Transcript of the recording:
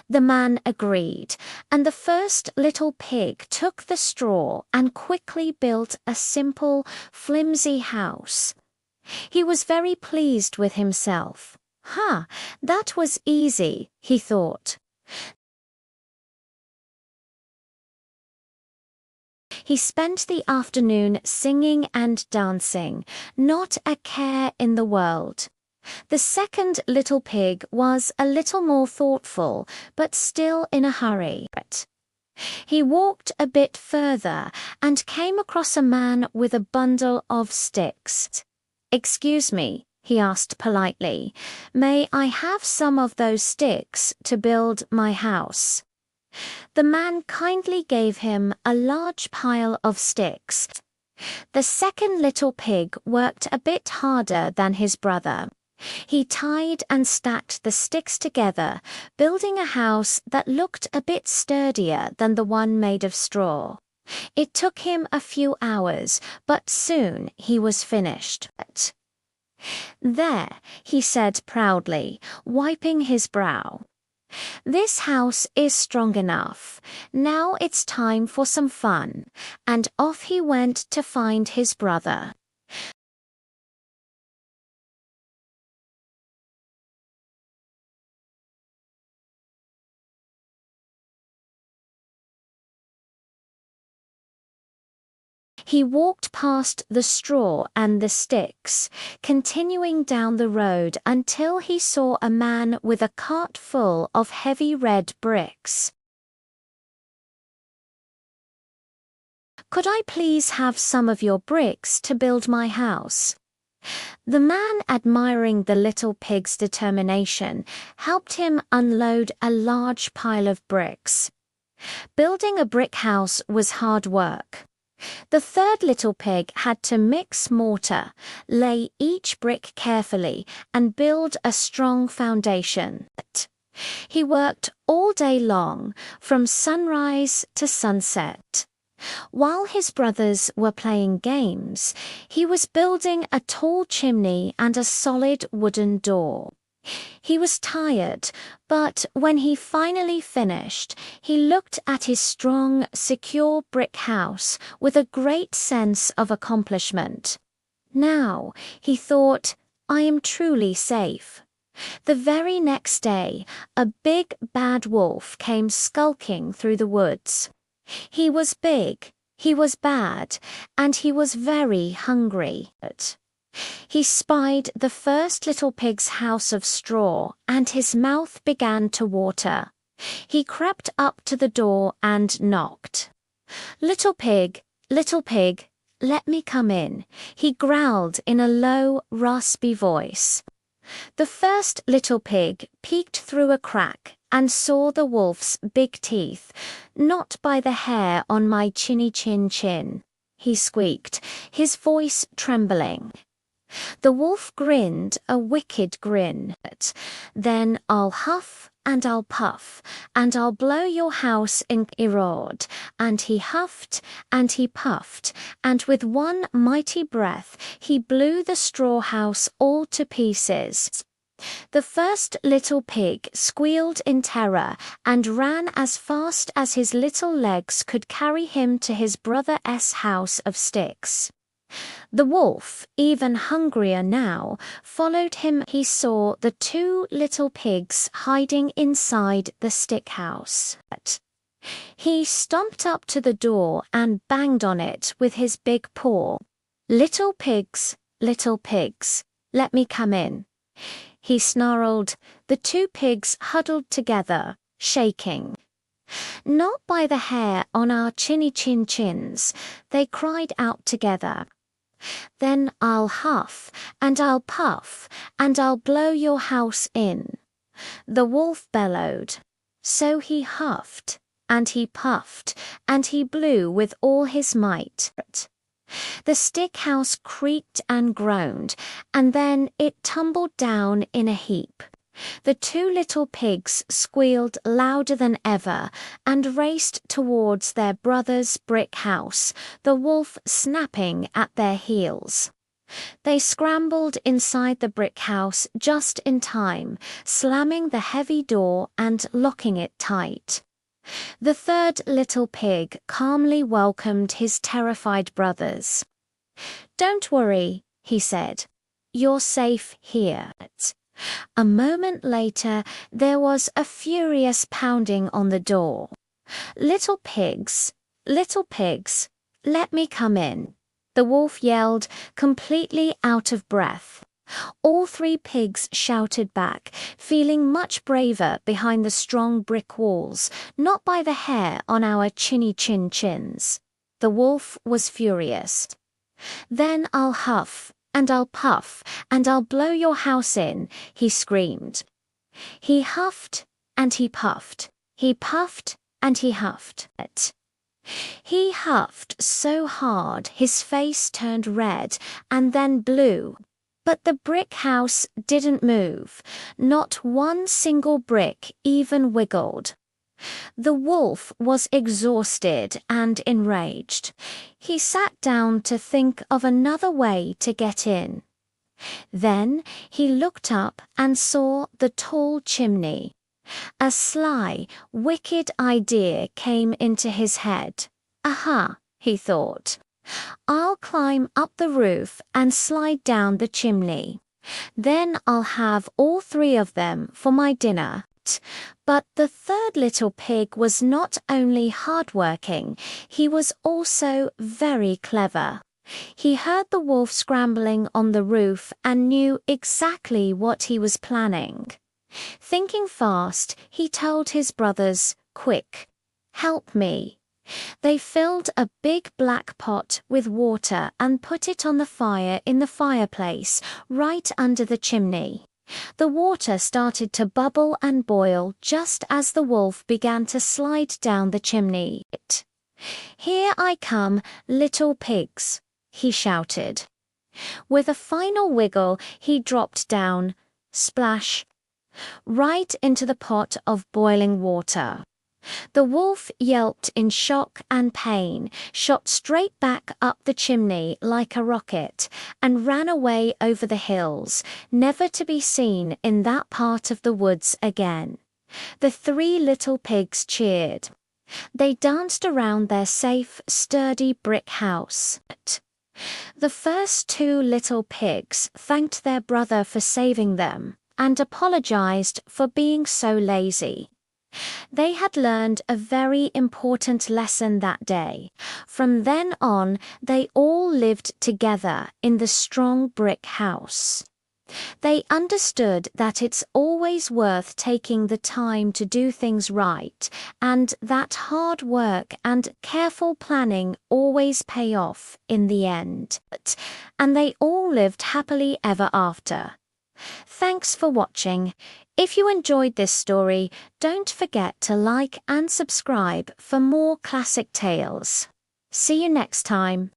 The man agreed, and the first little pig took the straw and quickly built a simple, flimsy house. He was very pleased with himself. That was easy, he thought. He spent the afternoon singing and dancing, not a care in the world. The second little pig was a little more thoughtful, but still in a hurry. He walked a bit further and came across a man with a bundle of sticks. "Excuse me," he asked politely, "may I have some of those sticks to build my house?" The man kindly gave him a large pile of sticks. The second little pig worked a bit harder than his brother. He tied and stacked the sticks together, building a house that looked a bit sturdier than the one made of straw. It took him a few hours, but soon he was finished. "There," he said proudly, wiping his brow. "This house is strong enough. Now it's time for some fun." And off he went to find his brother. He walked past the straw and the sticks, continuing down the road until he saw a man with a cart full of heavy red bricks. "Could I please have some of your bricks to build my house?" The man, admiring the little pig's determination, helped him unload a large pile of bricks. Building a brick house was hard work. The third little pig had to mix mortar, lay each brick carefully, and build a strong foundation. He worked all day long, from sunrise to sunset. While his brothers were playing games, he was building a tall chimney and a solid wooden door. He was tired, but when he finally finished, he looked at his strong, secure brick house with a great sense of accomplishment. "Now," he thought, "I am truly safe." The very next day, a big bad wolf came skulking through the woods. He was big, he was bad, and he was very hungry. He spied the first little pig's house of straw, and his mouth began to water. He crept up to the door and knocked. Little pig, let me come in," he growled in a low, raspy voice. The first little pig peeked through a crack and saw the wolf's big teeth. "Not by the hair on my chinny chin," he squeaked, his voice trembling. The wolf grinned a wicked grin. "Then I'll huff and I'll puff, and I'll blow your house in," he roared. And he huffed and he puffed, and with one mighty breath he blew the straw house all to pieces. The first little pig squealed in terror and ran as fast as his little legs could carry him to his brother's house of sticks. The wolf, even hungrier now, followed him. He saw the two little pigs hiding inside the stick house. He stomped up to the door and banged on it with his big paw. Little pigs, let me come in," he snarled. The two pigs huddled together, shaking. "Not by the hair on our chinny chins," they cried out together. "Then I'll huff and I'll puff and I'll blow your house in," the wolf bellowed. So he huffed and he puffed and he blew with all his might. The stick house creaked and groaned, and then it tumbled down in a heap. The two little pigs squealed louder than ever and raced towards their brother's brick house, the wolf snapping at their heels. They scrambled inside the brick house just in time, slamming the heavy door and locking it tight. The third little pig calmly welcomed his terrified brothers. "Don't worry," he said. "You're safe here." A moment later, there was a furious pounding on the door. Little pigs, let me come in," the wolf yelled, completely out of breath. All three pigs shouted back, feeling much braver behind the strong brick walls, not by the hair on our chins. The wolf was furious. "Then I'll huff, and I'll puff, and I'll blow your house in," he screamed. He huffed, and he puffed. He puffed, and he huffed. He huffed so hard his face turned red and then blue. But the brick house didn't move. Not one single brick even wiggled. The wolf was exhausted and enraged. He sat down to think of another way to get in. Then he looked up and saw the tall chimney. A sly, wicked idea came into his head. "Aha," he thought. "I'll climb up the roof and slide down the chimney. Then I'll have all three of them for my dinner." But the third little pig was not only hardworking, he was also very clever. He heard the wolf scrambling on the roof and knew exactly what he was planning. Thinking fast, he told his brothers, "Quick, help me." They filled a big black pot with water and put it on the fire in the fireplace, right under the chimney. The water started to bubble and boil just as the wolf began to slide down the chimney. "Here I come, little pigs," he shouted. With a final wiggle, he dropped down, splash, right into the pot of boiling water. The wolf yelped in shock and pain, shot straight back up the chimney like a rocket, and ran away over the hills, never to be seen in that part of the woods again. The three little pigs cheered. They danced around their safe, sturdy brick house. The first two little pigs thanked their brother for saving them and apologized for being so lazy. They had learned a very important lesson that day. From then on, they all lived together in the strong brick house. They understood that it's always worth taking the time to do things right, and that hard work and careful planning always pay off in the end. And they all lived happily ever after. Thanks for watching. If you enjoyed this story, don't forget to like and subscribe for more classic tales. See you next time.